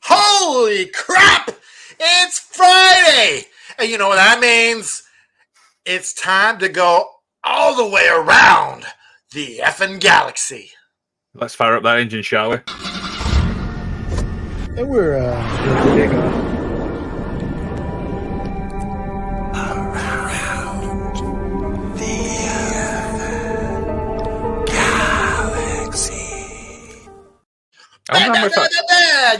Holy crap! It's Friday! And you know what that means? It's time to go all the way around the effing galaxy. Let's fire up that engine, shall we? And we're take off.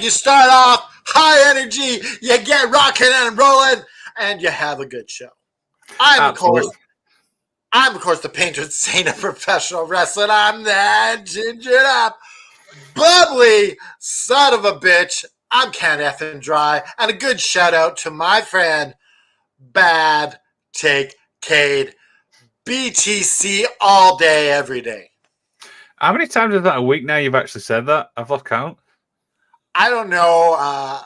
You start off high energy, you get rocking and rolling, and you have a good show. I'm of course the patron saint of professional wrestling. I'm that gingered up, bubbly son of a bitch. I'm Ken effing Dry, and a good shout out to my friend Bad Take Cade, BTC all day, every day. How many times is that a week now you've actually said that? I've lost count. I don't know.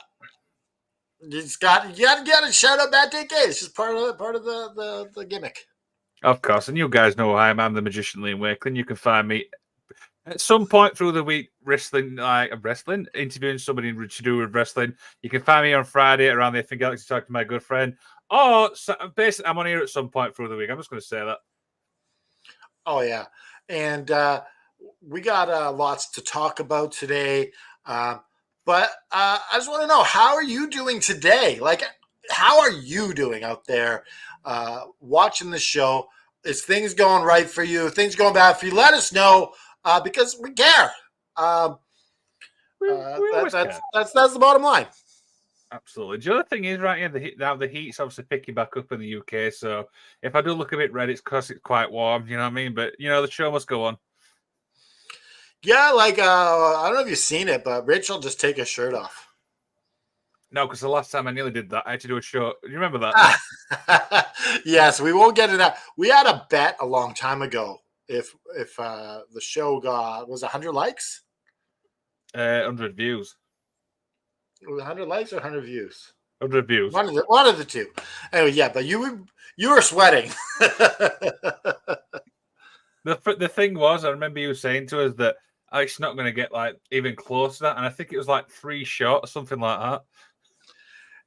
You got to shout out Bad Take Cade. It's just part of the gimmick. Of course, and you guys know who I am. I'm the Magician Liam Wakeland. You can find me at some point through the week interviewing somebody to do with wrestling. You can find me on Friday around the Effing Galaxy talking to my good friend. Or basically, I'm on here at some point through the week. I'm just going to say that. Oh yeah, and we got lots to talk about today. But I just want to know, how are you doing today? Like, how are you doing out there watching the show? Is things going right for you? Things going bad for you? Let us know because we care. That's the bottom line. Absolutely. The other thing is, right here, the heat's obviously picking back up in the UK. So if I do look a bit red, it's because it's quite warm. You know what I mean? But, the show must go on. Yeah, like, I don't know if you've seen it, but Rachel just take his shirt off. No, because the last time I nearly did that, I had to do a show. Do you remember that? Yes, we won't get into that. We had a bet a long time ago if the show was 100 likes? 100 views. 100 likes or 100 views? 100 views. One of the two. Anyway, yeah, but you were sweating. The thing was, I remember you saying to us that it's not going to get like even close to that, and I think it was like 3 shots, something like that.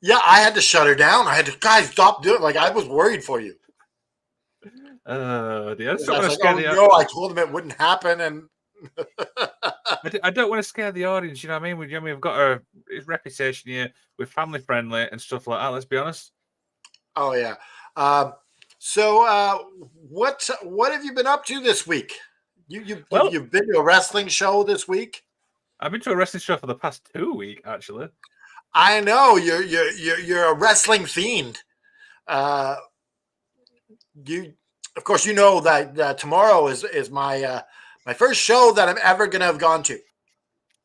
Yeah, I had to shut her down. I had to, guys, stop doing it. Like, I was worried for you. I told them it wouldn't happen, and I don't want to scare the audience. You know what I mean? We've got a reputation here. We're family friendly and stuff like that. Let's be honest. Oh yeah. So, what have you been up to this week? You've been to a wrestling show this week? I've been to a wrestling show for the past 2 weeks, actually. I know you're a wrestling fiend. Of course, you know that tomorrow is my first show that I'm ever going to have gone to.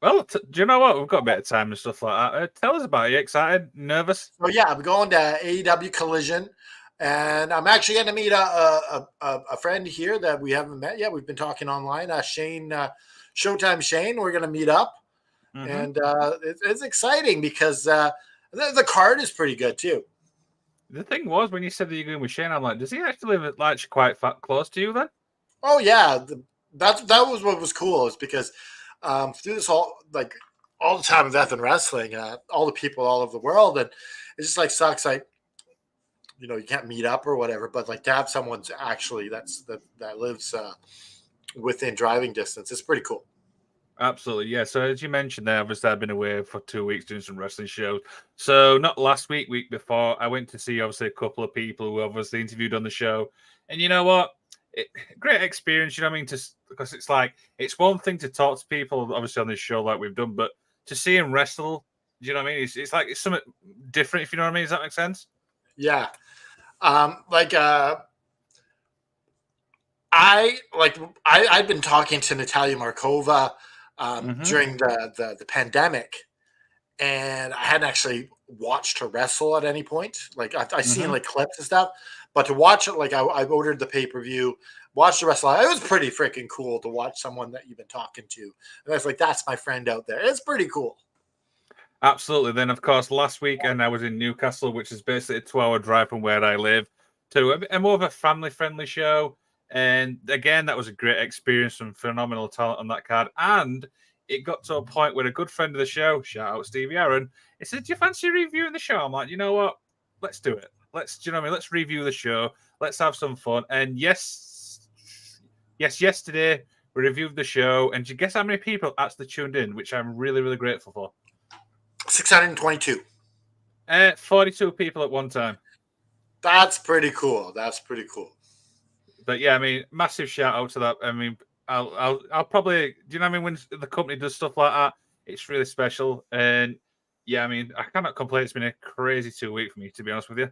Well, do you know what? We've got a bit of time and stuff like that. Tell us about it. Are you excited? Nervous? Oh yeah, I'm going to AEW Collision. And I'm actually going to meet a friend here that we haven't met yet. We've been talking online. Shane, Showtime Shane. We're going to meet up. Mm-hmm. And it's exciting because the card is pretty good too. The thing was, when you said that you're going with Shane, I'm like, does he actually live like quite close to you then? Oh yeah, that was what was cool. Is because through this all the time of death and wrestling, all the people all over the world, and it just like sucks. Like, you can't meet up or whatever, but like to have someone actually that lives within driving distance, it's pretty cool. Absolutely, yeah. So as you mentioned there, obviously I've been away for 2 weeks doing some wrestling shows. So not last week before, I went to see obviously a couple of people who obviously interviewed on the show. And you know what? Great experience, you know what I mean? Because it's like, it's one thing to talk to people, obviously on this show like we've done, but to see them wrestle, do you know what I mean? It's like, it's something different, if you know what I mean. Does that make sense? Yeah. I'd been talking to Natalia Markova during the pandemic, and I hadn't actually watched her wrestle at any point. Like I've seen like clips and stuff, but to watch it, like I ordered the pay-per-view, watched the wrestle. It was pretty freaking cool to watch someone that you've been talking to. And I was like, that's my friend out there. It's pretty cool. Absolutely. Then, of course, last weekend I was in Newcastle, which is basically a 2-hour drive from where I live, to a more of a family-friendly show. And again, that was a great experience, some phenomenal talent on that card. And it got to a point where a good friend of the show, shout out Stevie Aaron, he said, "Do you fancy reviewing the show?" I'm like, you know what? Let's do it. Do you know what I mean? Let's review the show. Let's have some fun. And yesterday we reviewed the show, and do you guess how many people actually tuned in, which I'm really, really grateful for? 622. 42 people at one time. That's pretty cool. But yeah, I mean, massive shout out to that. I mean, I'll probably, do you know what I mean? When the company does stuff like that, it's really special. And yeah, I mean, I cannot complain. It's been a crazy 2 weeks for me, to be honest with you.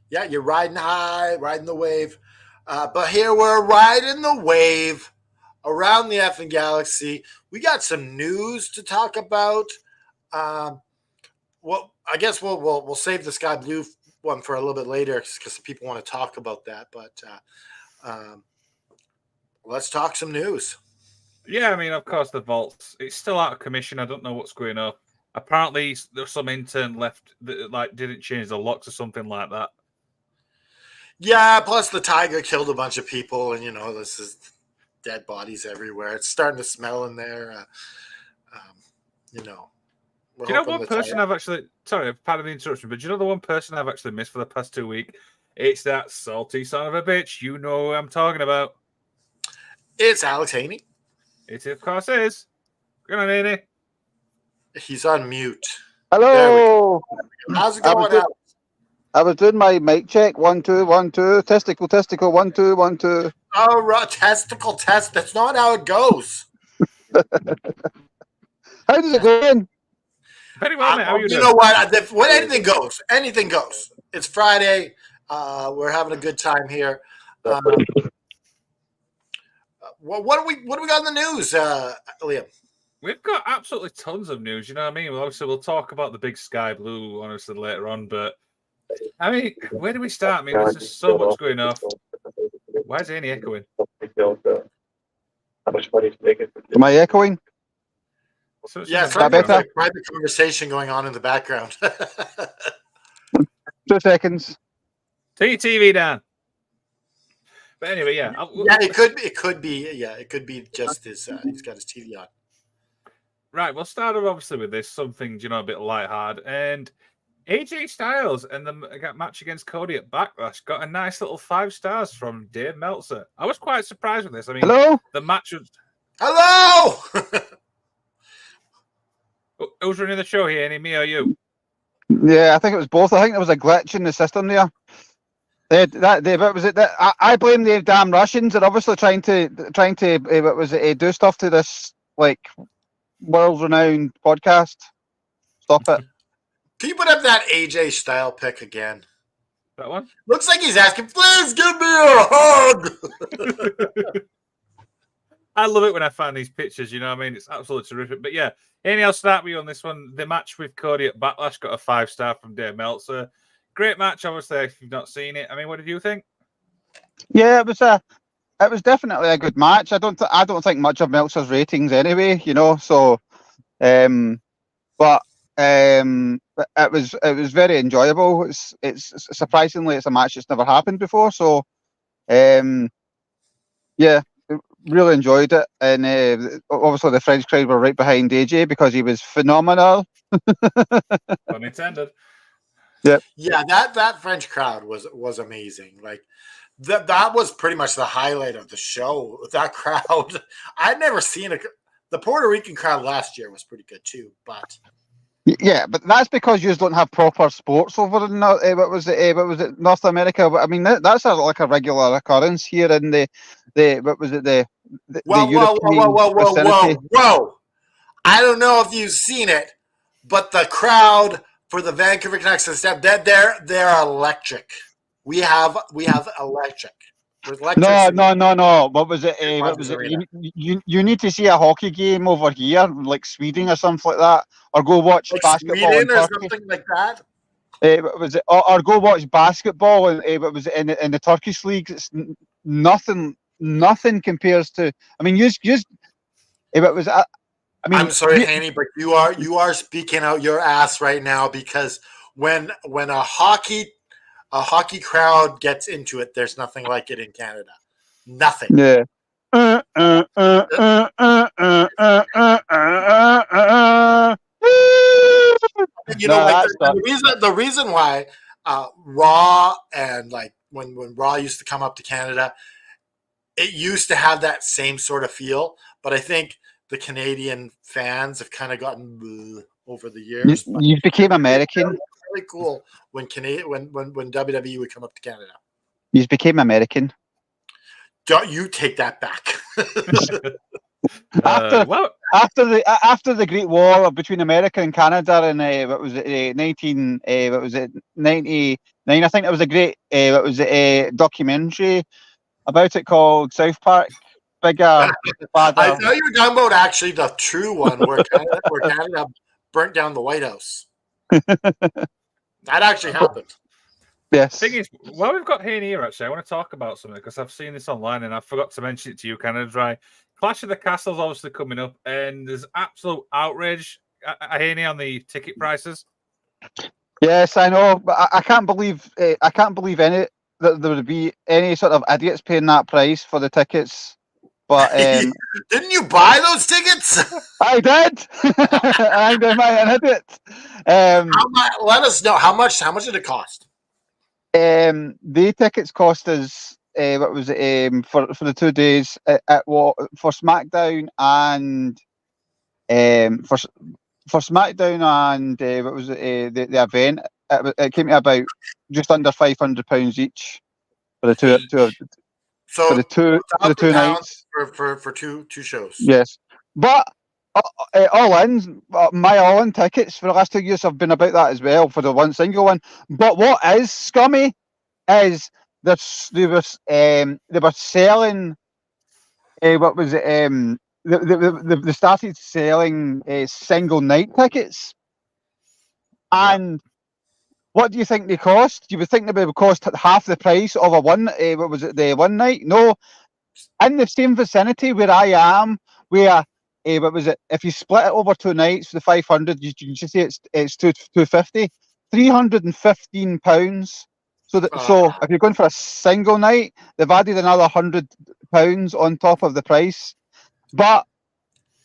Yeah, you're riding high, riding the wave. But here we're riding the wave around the effing galaxy. We got some news to talk about. Well, I guess we'll save the Sky Blue one for a little bit later because people want to talk about that. But let's talk some news. Yeah, I mean, of course, the vaults. It's still out of commission. I don't know what's going on. Apparently, there's some intern left that didn't change the locks or something like that. Yeah, plus the tiger killed a bunch of people, and this is dead bodies everywhere. It's starting to smell in there. Do you know one person I've actually... Sorry, pardon the interruption, but do you know the one person I've actually missed for the past 2 weeks? It's that salty son of a bitch. You know who I'm talking about. It's Alex Haney. It, of course, is. Good on, Haney. He's on mute. Hello. How's it going, Alex? I was doing my mic check. 1 2 1 2. Testicle. 1 2 1 2. Oh, right. Testicle test. That's not how it goes. How does it go in? Very well, mate. How are you doing? You know what? When anything goes. Anything goes. It's Friday. We're having a good time here. What do we got in the news, Liam? We've got absolutely tons of news. You know what I mean? Well, obviously, we'll talk about the big Sky Blue, honestly, later on. But I mean, where do we start? I mean, there's just so much going on. Why is Annie echoing? Am I echoing? So yeah, there's a private conversation going on in the background. 2 seconds. Turn your TV down. But anyway, yeah. Yeah, it could be just his. He's got his TV on. Right, we'll start off obviously with this, something, a bit lighthearted. And AJ Styles and the match against Cody at Backlash got a nice little 5 stars from Dave Meltzer. I was quite surprised with this. I mean, hello? The match was... Hello! Who's running the show here, Annie, me or you? Yeah, I think it was both. I think there was a glitch in the system there. I blame the damn Russians. They're obviously trying to do stuff to this world-renowned podcast. Stop it. Can you put up that AJ Style pic again? That one? Looks like he's asking, please give me a hug. I love it when I find these pictures, you know what I mean? It's absolutely terrific. But yeah, Annie, I'll start with you on this one. The match with Cody at Backlash got a 5-star from Dave Meltzer. Great match, obviously, if you've not seen it. I mean, what did you think? Yeah, it was definitely a good match. I don't think much of Meltzer's ratings anyway, so but it was very enjoyable. It's surprisingly it's a match that's never happened before, so yeah, really enjoyed it. And obviously the French crowd were right behind AJ because he was phenomenal. Pun intended. Yeah, that French crowd was amazing. Like that was pretty much the highlight of the show. That crowd, I'd never seen the Puerto Rican crowd last year was pretty good too, but yeah, but that's because you don't have proper sports over in was it North America? I mean, that's like a regular occurrence here in the whoa! I don't know if you've seen it, but the crowd for the Vancouver Canucks and stuff, they're electric. We have electric. No. What was it? You need to see a hockey game over here, like Sweden or something like that, or go watch basketball Sweden in or Turkey. Something like that. Was it? Or go watch basketball and what was it in the Turkish leagues? It's nothing compares to. I mean, it was. I mean, I'm sorry, Haney, but you are speaking out your ass right now because when a hockey crowd gets into it, there's nothing like it in Canada. Nothing. Yeah. You know, No, like that's not. the reason why Raw and like when Raw used to come up to Canada, it used to have that same sort of feel. But I think the Canadian fans have kind of gotten over the years. But You became it American. was really cool when WWE would come up to Canada. You became American. Don't you take that back? After the Great War between America and Canada in what was it 99? I think there was a great what was it a documentary about it called South Park. Bigger, I badder. thought you were talking about actually the true one where Canada burnt down the White House. That actually happened. Yes. Thing is, while we've got Hayne here, actually, I want to talk about something because I've seen this online and I forgot to mention it to you, Canada Dry. Clash of the Castles obviously coming up, and there's absolute outrage, Hayne, on the ticket prices. Yes, I know, but I can't believe any that there would be any sort of idiots paying that price for the tickets. But didn't you buy those tickets? I did. I'm an idiot. Let us know how much did it cost? The tickets cost us what was it for the 2 days at what for SmackDown and for SmackDown and what was it the event it came to about just under £500 each for the two So for the two nights for two shows. yes, but all in my all in tickets for the last 2 years have been about that as well for the one single one. But what is scummy is they were selling what was it they started selling single night tickets, and what do you think they cost? You would think they would cost half the price of a one what was it the one night? No, in the same vicinity where I am, where what was it? If you split it over 2 nights for the 500, you can just say it's 250, £315. So if you're going for a single night, they've added another £100 on top of the price. But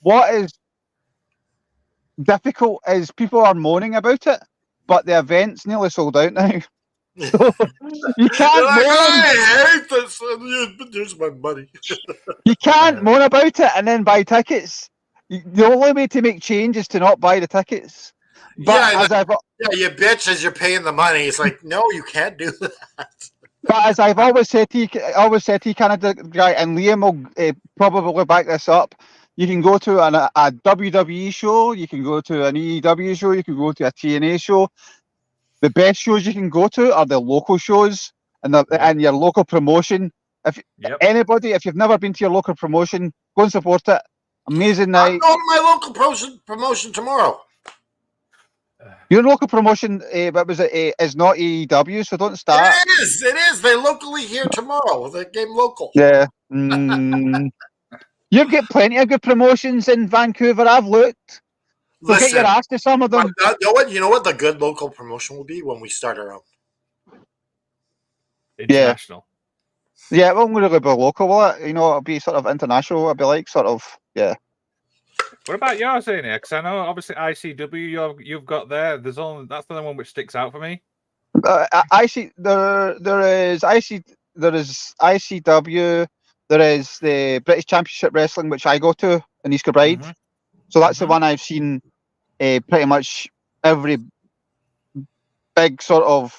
what is difficult is people are moaning about it, but the event's nearly sold out now. So you can't like, moan. I hate this. There's my money. You can't moan about it and then buy tickets. The only way to make change is to not buy the tickets. But you bitch as you're paying the money. It's like, no, you can't do that. But as I've always said to you, Canada guy, and Liam will probably back this up. You can go to a WWE show, you can go to an EEW show, you can go to a TNA show. The best shows you can go to are the local shows and your local promotion. If you've never been to your local promotion, go and support it. Amazing night. I'm going to my local promotion tomorrow. Your local promotion, is not AEW, so don't start. It is. They locally here tomorrow. They game local. Yeah. You've got plenty of good promotions in Vancouver. I've looked. So get your ass to some of them. You know what the good local promotion will be when we start our own. International. Yeah, it won't really be local, will it? It'll be sort of international. It'll be like sort of, yeah. What about yours, Ian? Because I know obviously ICW you've got there. That's the only one which sticks out for me. There is ICW. There is the British Championship Wrestling, which I go to in East Kilbride. Mm-hmm. So that's the one I've seen pretty much every big sort of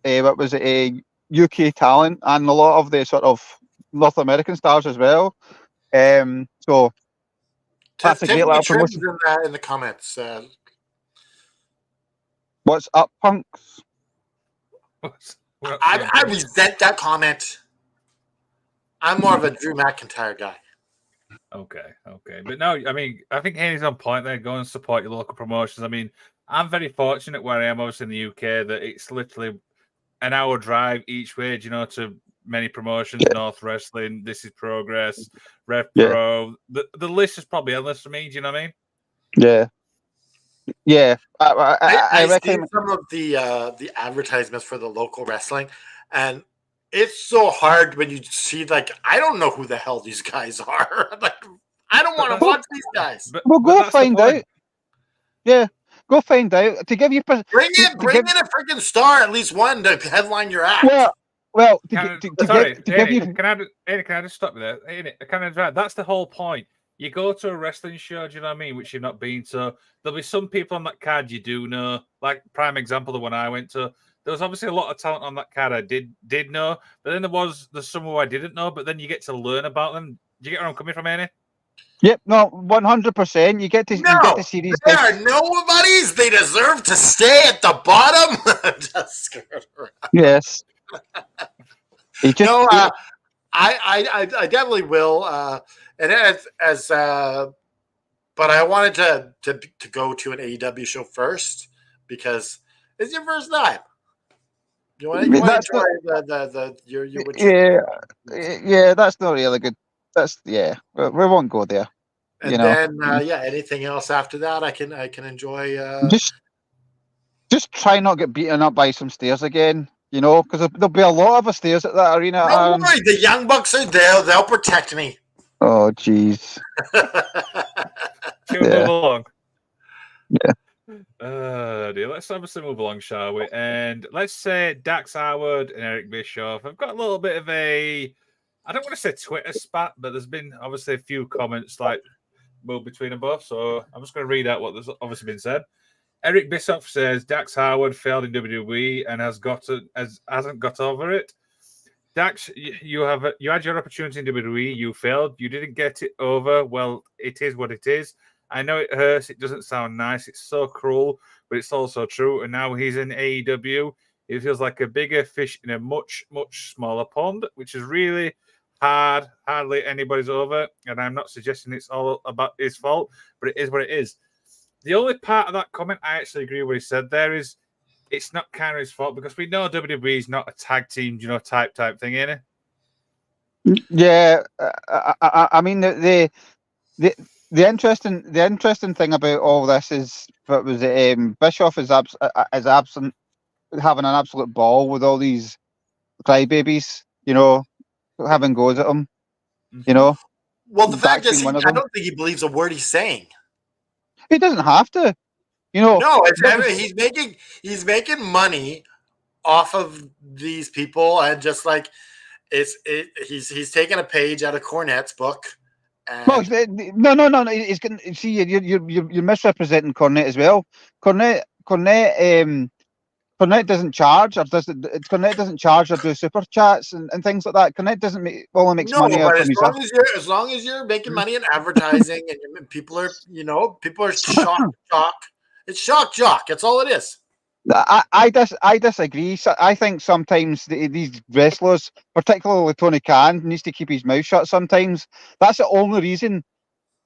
UK talent and a lot of the sort of North American stars as well. So that's a great little promotion. In the comments. What's up, punks? I resent that comment. I'm more of a Drew McIntyre guy. Okay. But no, I mean, I think Haney's on point there. Go and support your local promotions. I mean, I'm very fortunate where I am, obviously in the UK, that it's literally an hour drive each way, to many promotions, North Wrestling, This Is Progress, Rev Pro. The list is probably endless for me, do you know what I mean? Yeah. Yeah. I reckon some of the advertisements for the local wrestling, and it's so hard when you see, like, I don't know who the hell these guys are. Like, I don't want to watch these guys. Well, go find out. Yeah, go find out. To give you bring in a freaking star, at least one, to headline your act. Well, Can I just stop you there? That's the whole point. You go to a wrestling show, do you know what I mean? Which you've not been to. There'll be some people on that card you do know. Like, prime example, the one I went to. There was obviously a lot of talent on that card I did know, but then there's some who I didn't know, but then you get to learn about them. Do you get where I'm coming from, Annie? Yep, no, 100%. You get to see these they guys. Are nobodies. They deserve to stay at the bottom. Just screwed around. Yes. I definitely will. And but I wanted to go to an AEW show first because it's your first time. You want to try your yeah, that's not really good. We won't go there. And then anything else after that I can enjoy. Just try not get beaten up by some stairs again. Because there'll be a lot of stairs at that arena. Don't worry, the Young Bucks are there. They'll protect me. Oh, jeez. Should we move along? Yeah. Dear. Let's obviously move along, shall we? And let's say Dax Howard and Eric Bischoff. I've got a little bit of I don't want to say Twitter spat, but there's been obviously a few comments between them both. So I'm just going to read out what there's obviously been said. Eric Bischoff says Dax Howard failed in WWE and hasn't got over it. Dax, you had your opportunity in WWE. You failed. You didn't get it over. Well, it is what it is. I know it hurts. It doesn't sound nice. It's so cruel, but it's also true. And now he's in AEW. It feels like a bigger fish in a much, much smaller pond, which is really hard. Hardly anybody's over. And I'm not suggesting it's all about his fault, but it is what it is. The only part of that comment I actually agree with what he said there is it's not kind of his fault because we know WWE is not a tag team, type thing, ain't it? Yeah, I mean the interesting thing about all this is that was Bischoff is absent, having an absolute ball with all these crybabies, having goes at him, Well, the fact is, I don't think he believes a word he's saying. He doesn't have to, No, he's making money off of these people, and just like he's taking a page out of Cornette's book. No. He's going. See, you're misrepresenting Cornette as well. Cornette doesn't charge, or Cornette doesn't charge or do super chats and things like that. Cornette only makes money out of himself. As long as you're making money in advertising and people are shock. It's shock jock. That's all it is. I disagree. I think sometimes these wrestlers, particularly Tony Khan, needs to keep his mouth shut. Sometimes that's the only reason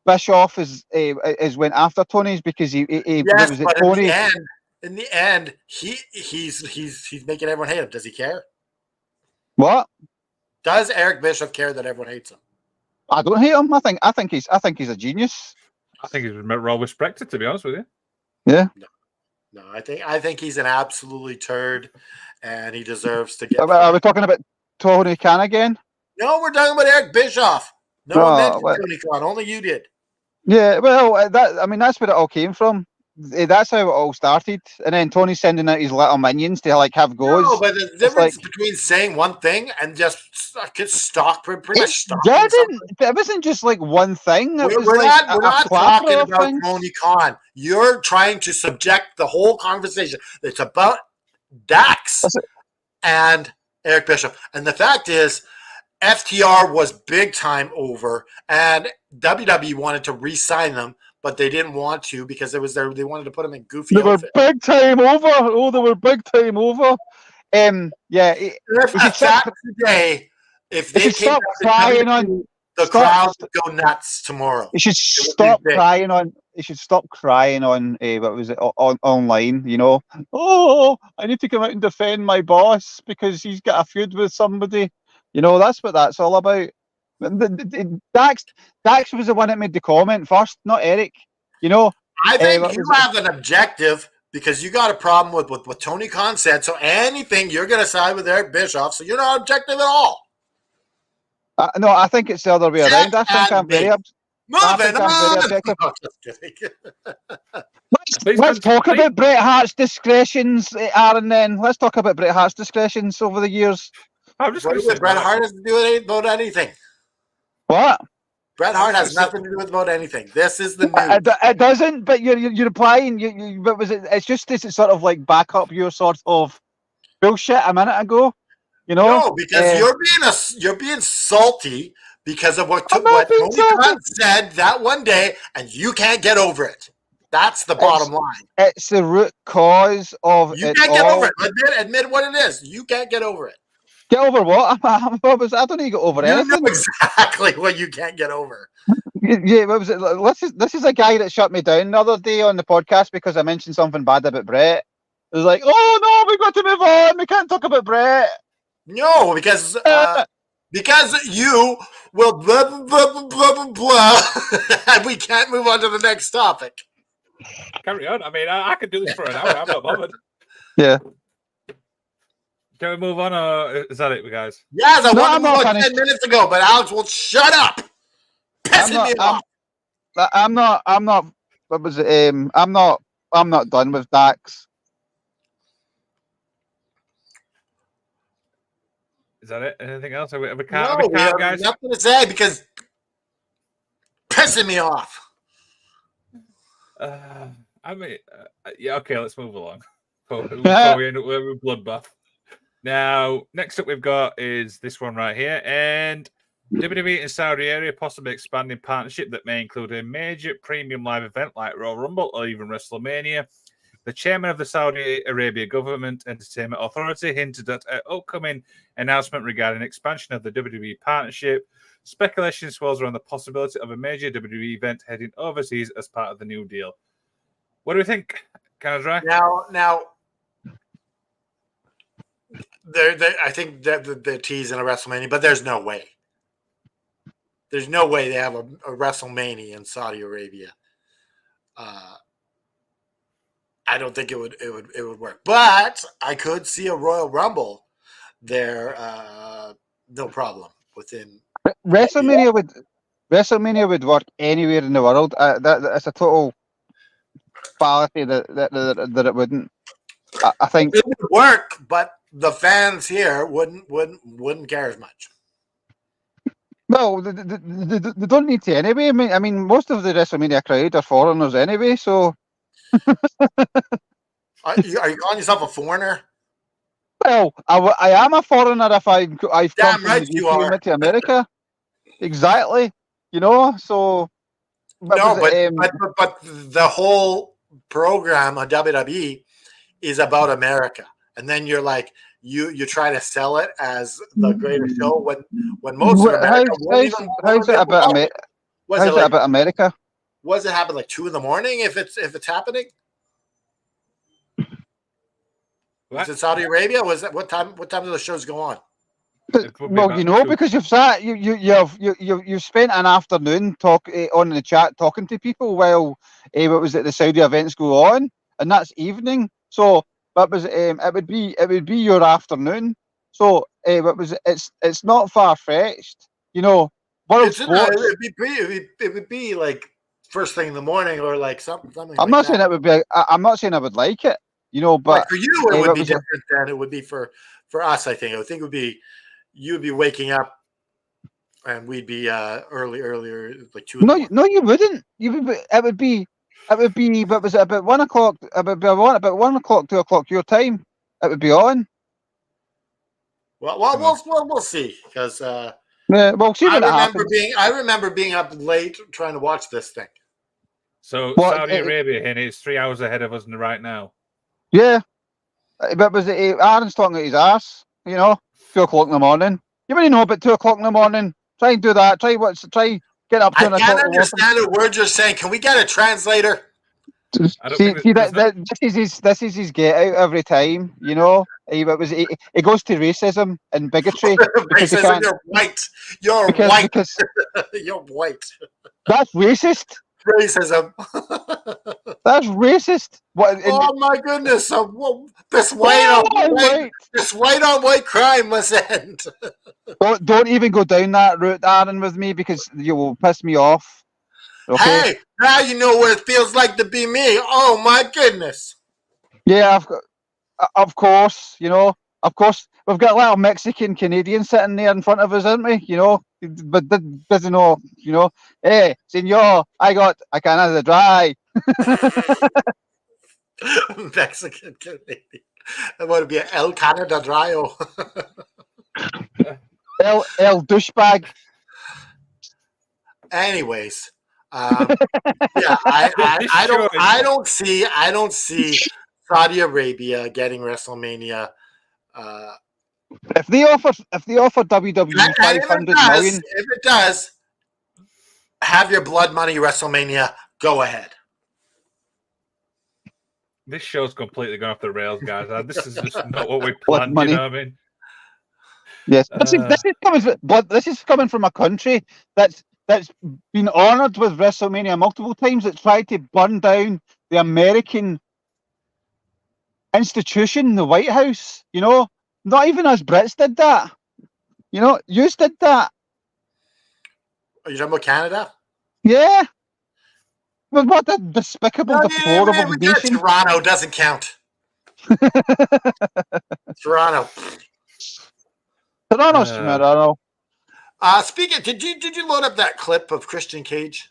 Bischoff is went after Tony's because he was at Tony. In the end, he's making everyone hate him. Does he care? What? Does Eric Bischoff care that everyone hates him? I don't hate him. I think he's a genius. I think he's well respected, to be honest with you. Yeah. No, I think he's an absolutely turd, and he deserves to get. Are we talking about Tony Khan again? No, we're talking about Eric Bischoff. No one mentioned Tony Khan. Only you did. Yeah, well, that's where it all came from. That's how it all started, and then Tony sending out his little minions to have goes. No, but the difference between saying one thing and just get stalked, pretty much stalking. Yeah, it wasn't just like one thing. We're not talking about Tony Khan. You're trying to subject the whole conversation. It's about Dax and Eric Bischoff, and the fact is, FTR was big time over, and WWE wanted to re-sign them. But they didn't want to because they wanted to put them in goofy outfits. They were big time over. Oh, they were big time over. Yeah. If they stop crying on the crowd would go nuts tomorrow. You should stop crying on. You should stop crying on. What was it online? Oh, I need to come out and defend my boss because he's got a feud with somebody. That's what that's all about. Dax was the one that made the comment first, not Eric. I think you have an objective because you got a problem with what Tony Khan said. So anything, you're going to side with Eric Bischoff. So you're not objective at all. No, I think it's the other way around. I think I'm very objective. No, just kidding. Let's talk about Bret Hart's discretions, Aaron. Then let's talk about Bret Hart's discretions over the years. I'm just going to say Bret Hart has to do about anything. What? Bret Hart has nothing to do with about anything. This is the news. It doesn't. But you're applying. What was it? It's just this sort of like back up your sort of bullshit a minute ago. You know? No, because you're being salty because of what Tony Khan said that one day, and you can't get over it. That's the bottom line. It's the root cause of it. You can't get over it. Admit what it is. You can't get over it. Get over what? I don't need to get over anything. You know exactly what you can't get over. Yeah, what was it? This is a guy that shut me down the other day on the podcast because I mentioned something bad about Bret. It was like, oh no, we've got to move on. We can't talk about Bret. No, because you will blah, blah, blah, blah, blah, blah, and we can't move on to the next topic. Carry on. I mean, I could do this for an hour. I'm not bothered. Yeah. Can we move on, or is that it, guys? Yes, I wanted to move on 10 minutes ago, but Alex will shut up. Pissing me off. I'm not. What was it? I'm not done with Dax. Is that it? Anything else? We have guys? Nothing to say because pissing me off. I mean, yeah. Okay, let's move along. Before we end up with a bloodbath. Now, next up we've got is this one right here, and WWE in Saudi Arabia possibly expanding partnership that may include a major premium live event like Royal Rumble or even WrestleMania. The chairman of the Saudi Arabia Government Entertainment Authority hinted at an upcoming announcement regarding expansion of the WWE partnership. Speculation swirls around the possibility of a major WWE event heading overseas as part of the new deal. What do we think, Kazra? Now, I think that they're teasing a WrestleMania, but there's no way. There's no way they have a WrestleMania in Saudi Arabia. I don't think it would work, but I could see a Royal Rumble there, no problem. Within WrestleMania would work anywhere in the world. That's a total fallacy that it wouldn't. I think it would work, but the fans here wouldn't care as much. Well, they don't need to anyway. I mean, most of the WrestleMania crowd are foreigners anyway, so. Are you calling yourself a foreigner? Well, I am a foreigner if I've come from the UK to America. Exactly, you know. So. But the whole program on WWE is about America, and then you're like you try to sell it as the greatest show when most of America how's it about America? How's it about America? Was it happen like 2 a.m. if it's happening? Was it Saudi Arabia? Was it what time do the shows go on? Well, you know, because you've sat, you've spent an afternoon on the chat talking to people while what was it, the Saudi events go on, and that's evening. So that was it would be your afternoon. So it's not far fetched, you know. It would be like first thing in the morning or like something. I'm not saying it would be. I'm not saying I would like it, you know. But like for you, it would be different than it would be for us. I think it would be. You'd be waking up, and we'd be earlier, like 2. No, you wouldn't. It would be. What was it? About 1 o'clock. About 1 o'clock, 2 o'clock your time. It would be on. Well, we'll see because. Well, see what happens. I remember being up late trying to watch this thing. So Saudi Arabia here is 3 hours ahead of us right now. Yeah, but was it Aaron's talking at his ass? You know, 2 o'clock in the morning. You already know about 2 o'clock in the morning. Try and do that. Try get up. I can't understand a word you're saying. Can we get a translator? This is his get out every time. You know, he goes to racism and bigotry. Racism. You're white. You're white. You're white. That's racist. racism. That's racist. What? Oh my goodness! This white on white crime must end. Don't even go down that route, Aaron, with me, because you will piss me off. Okay. Hey, now you know what it feels like to be me. Oh my goodness. Yeah, of course. Of course, we've got a little Mexican Canadian sitting there in front of us, haven't we? But doesn't know. Hey, senor, I got a Canada Dry. Mexican Canadian. That would be an El Canada Dryo. El douchebag. Anyways, yeah, I don't see Saudi Arabia getting WrestleMania. If they offer WWE 500 million, if it does, have your blood money WrestleMania. Go ahead. This show's completely gone off the rails, guys. This is just not what we planned. Money. You know what I mean? Yes, this is coming from a country that's been honoured with WrestleMania multiple times. That tried to burn down the American institution, the White House. Not even us Brits did that. You did that. Are you talking about Canada? Yeah. But what a despicable, deplorable nation. Toronto doesn't count. Toronto. Toronto. Speaking, did you load up that clip of Christian Cage?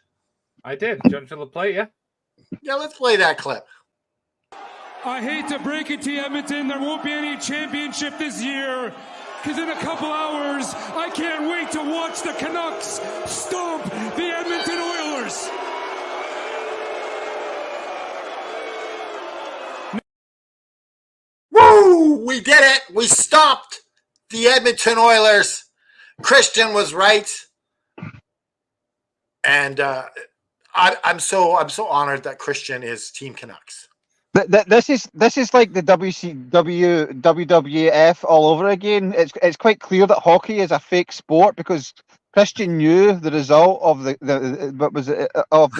I did. Do you want to play it? Yeah. Yeah, let's play that clip. I hate to break it to you, Edmonton, there won't be any championship this year. Because in a couple hours, I can't wait to watch the Canucks stomp the Edmonton Oilers. Woo! We did it! We stopped the Edmonton Oilers. Christian was right, and I'm so honored that Christian is Team Canucks. This is like the WWF all over again. It's quite clear that hockey is a fake sport because Christian knew the result of the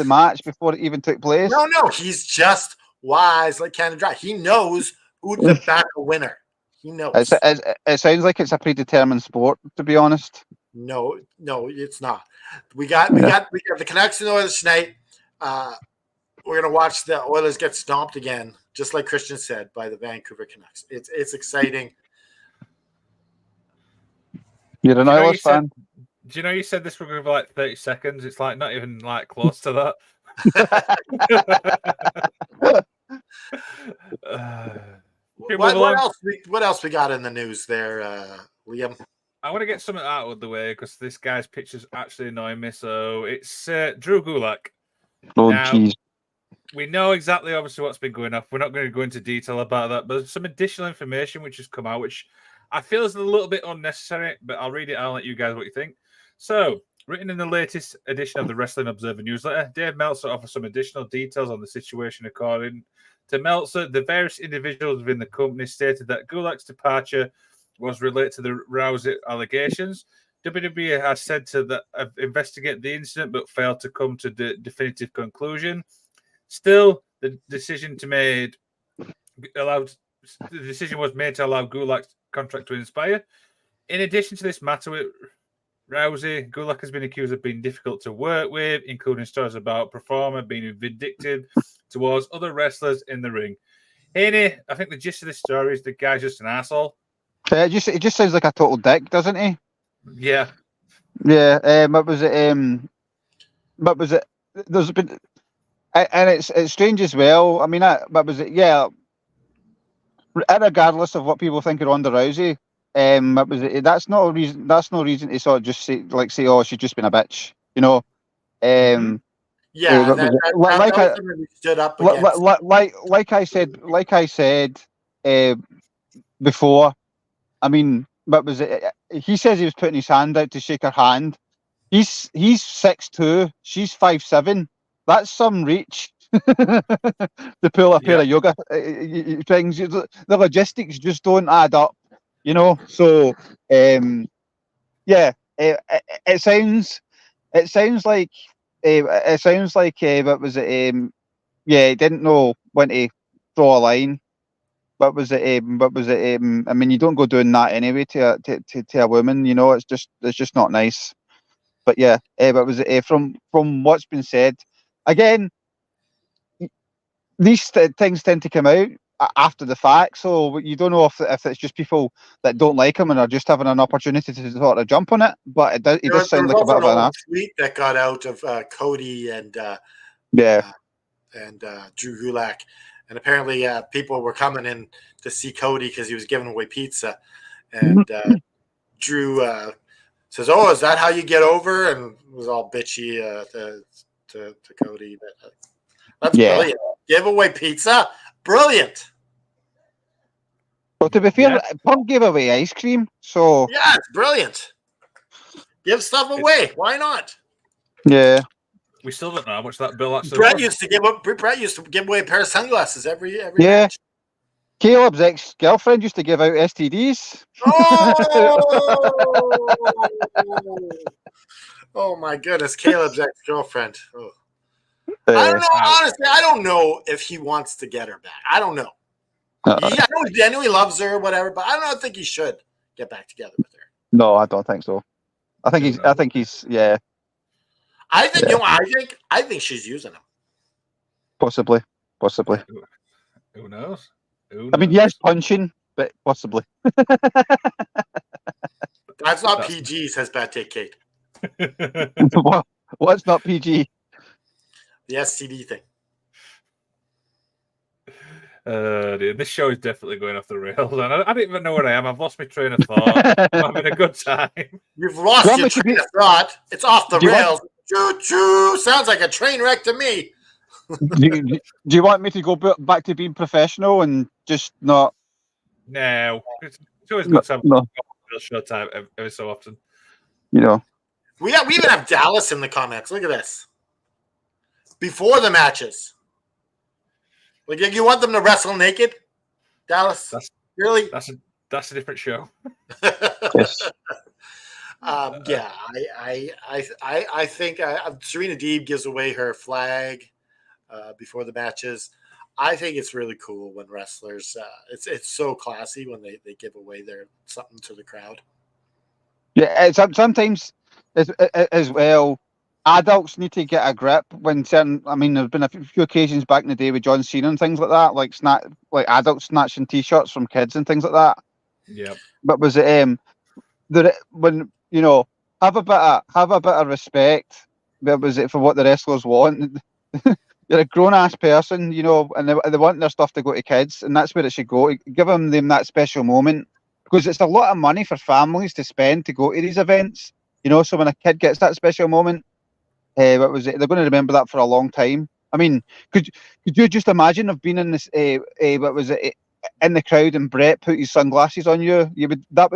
match before it even took place. No, he's just wise like Canada Dry. He knows who's the back winner. He knows. It sounds like it's a predetermined sport, to be honest. No, it's not. We got the Canucks and Oilers tonight. We're gonna watch the Oilers get stomped again, just like Christian said, by the Vancouver Canucks. It's exciting. You're an Oilers fan. Do you know you said this were going to be like 30 seconds? It's like not even like close to that. What else we got in the news there, Liam? I want to get something out of the way because this guy's picture's actually annoying me. So it's Drew Gulak. Oh, jeez. We know exactly, obviously, what's been going off. We're not going to go into detail about that, but there's some additional information which has come out, which I feel is a little bit unnecessary, but I'll read it. I'll let you guys what you think. So, written in the latest edition of the Wrestling Observer newsletter, Dave Meltzer offers some additional details on the situation. According to Meltzer, the various individuals within the company stated that Gulak's departure was related to the Rousey allegations. WWE has said to investigate the incident, but failed to come to the definitive conclusion. Still, the decision was made to allow Gulak's contract to expire. In addition to this matter with Rousey, Gulak has been accused of being difficult to work with, including stories about performer being vindictive towards other wrestlers in the ring. Haney, I think the gist of this story is the guy's just an asshole. It just sounds like a total dick, doesn't he? Yeah. Yeah. What was it? There's been, and it's strange as well. I mean, what was it? Yeah. Regardless of what people think of Ronda Rousey, what was it? That's no reason. That's no reason to sort of just say, oh, she's just been a bitch. Yeah. Like I said before. I mean, what was it? He says he was putting his hand out to shake her hand. He's 6'2", she's 5'7". That's some reach to pull a pair of yoga things. The logistics just don't add up, So, it sounds like it sounds like what was it? Yeah, he didn't know when to draw a line. What was it? What was it? I mean, you don't go doing that anyway to a woman. You know, it's just not nice. But yeah, what was it? From what's been said, again, these things tend to come out after the fact, so you don't know if it's just people that don't like him and are just having an opportunity to sort of jump on it. But it does sound like a bit of an ass. Tweet that got out of Cody and Drew Gulak, and apparently people were coming in to see Cody because he was giving away pizza, and Drew says, "Oh, is that how you get over?" and was all bitchy to Cody. But, that's brilliant. Give away pizza, brilliant. Well, to be fair, Punk gave away ice cream, so yeah, it's brilliant. Give stuff away. Why not? Yeah. We still don't know how much that bill actually. Brett used to give away a pair of sunglasses every match. Caleb's ex-girlfriend used to give out STDs. Oh my goodness, Caleb's ex-girlfriend. Oh. I don't know. Honestly, I don't know if he wants to get her back. I don't know. I know he loves her or whatever, but I don't think he should get back together with her. No, I don't think so. I think he's. I think I think she's using him. Possibly. Who knows? I mean, yes, punching, but possibly. That's not PG, says Bad Take Kate. What's not PG? The STD thing. Dude, this show is definitely going off the rails, and I don't even know where I am. I've lost my train of thought. I'm having a good time. You've lost your train of thought. It's off the rails. Choo choo! Sounds like a train wreck to me. do you want me to go back to being professional and just not? No, it's always good to have a show time every so often. You know, we even have Dallas in the comments. Look at this. Before the matches, like you want them to wrestle naked, Dallas? Really? That's a different show. Yes. Yeah, I think Serena Deeb gives away her flag before the matches. I think it's really cool when wrestlers. It's so classy when they give away their something to the crowd. Yeah, sometimes as well. Adults need to get a grip when certain. I mean, there's been a few occasions back in the day with John Cena and things like that, like adults snatching T-shirts from kids and things like that. Yeah. But was it when have a bit of respect? But was it for what the wrestlers want? You're a grown ass person, and they want their stuff to go to kids, and that's where it should go. Give them that special moment because it's a lot of money for families to spend to go to these events. So when a kid gets that special moment. What was it? They're going to remember that for a long time. I mean, could you just imagine of being in this? What was it? In the crowd and Brett put his sunglasses on you. That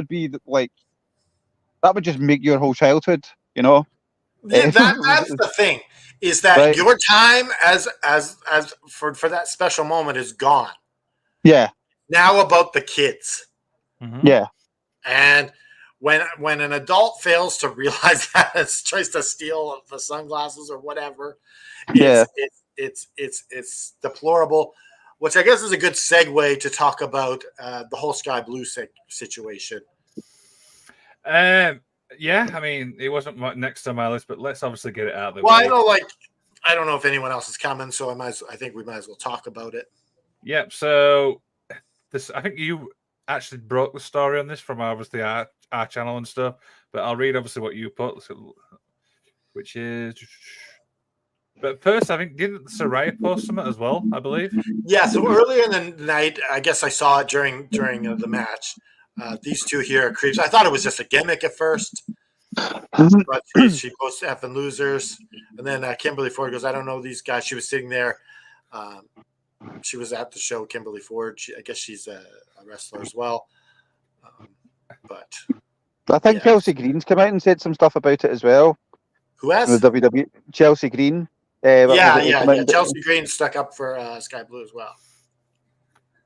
would just make your whole childhood. Yeah, that's the thing. Is that your time as for that special moment is gone. Yeah. Now about the kids. Mm-hmm. Yeah. And. When an adult fails to realize that it's tries to steal the sunglasses or whatever, it's deplorable. Which I guess is a good segue to talk about the whole Sky Blue situation. Yeah, I mean, it wasn't next on my list, but let's obviously get it out of the way. Well, I don't know if anyone else is coming, so I think we might as well talk about it. Yep. So I think you actually broke the story on this from obviously our channel and stuff, but I'll read obviously what you put, which is. But first, I think didn't Saraya post something as well? I believe. Yeah. So earlier in the night, I guess I saw it during the match. These two here are creeps. I thought it was just a gimmick at first, but she posted effing losers, and then Kimberly Ford goes, "I don't know these guys." She was sitting there. She was at the show. Kimberly Ford. I guess she's a wrestler as well. But I think Chelsea Green's come out and said some stuff about it as well. Who has? The WWE Chelsea Green. Yeah. Chelsea Green stuck up for Sky Blue as well.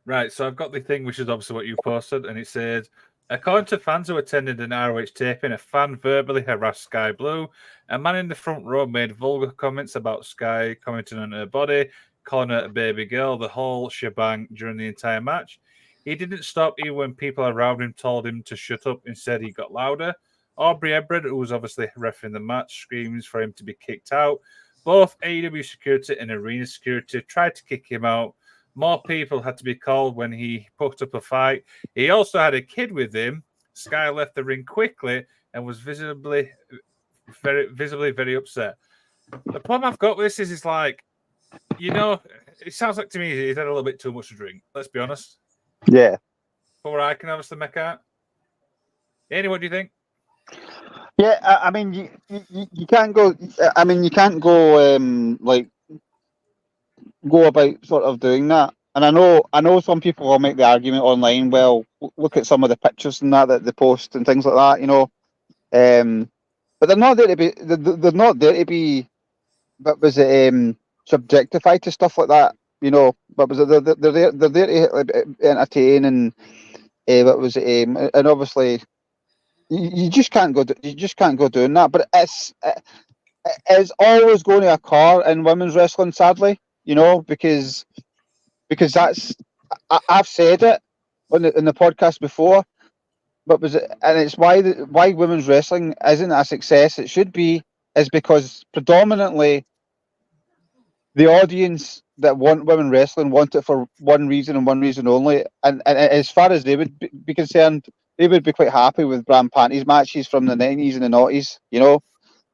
Right, so I've got the thing, which is obviously what you posted, and it says, according to fans who attended an ROH taping, a fan verbally harassed Sky Blue. A man in the front row made vulgar comments about Sky, commenting on her body, calling her a baby girl, the whole shebang during the entire match. He didn't stop even when people around him told him to shut up. Instead, he got louder. Aubrey Edbred, who was obviously refereeing the match, screams for him to be kicked out. Both AEW security and arena security tried to kick him out. More people had to be called when he put up a fight. He also had a kid with him. Sky left the ring quickly and was visibly very upset. The problem I've got with this is, it's like, it sounds like to me he's had a little bit too much to drink. Let's be honest. Yeah. For what I can obviously make out. Andy, what do you think? Yeah, I mean, you can't go. I mean, you can't go go about sort of doing that. And I know some people will make the argument online. Well, look at some of the pictures and that they post and things like that. But they're not there to be. They're not there to be. But was it subjectified to stuff like that? But was it they're there to entertain and what was it? And obviously. You just can't go. You just can't go doing that. But it's always going to occur in women's wrestling, sadly. Because that's I've said it in the podcast before. But it's why women's wrestling isn't a success. It should be is because predominantly the audience that want women wrestling want it for one reason and one reason only. And as far as they would be concerned, they would be quite happy with Bram Panty's matches from the 90s and the 90s,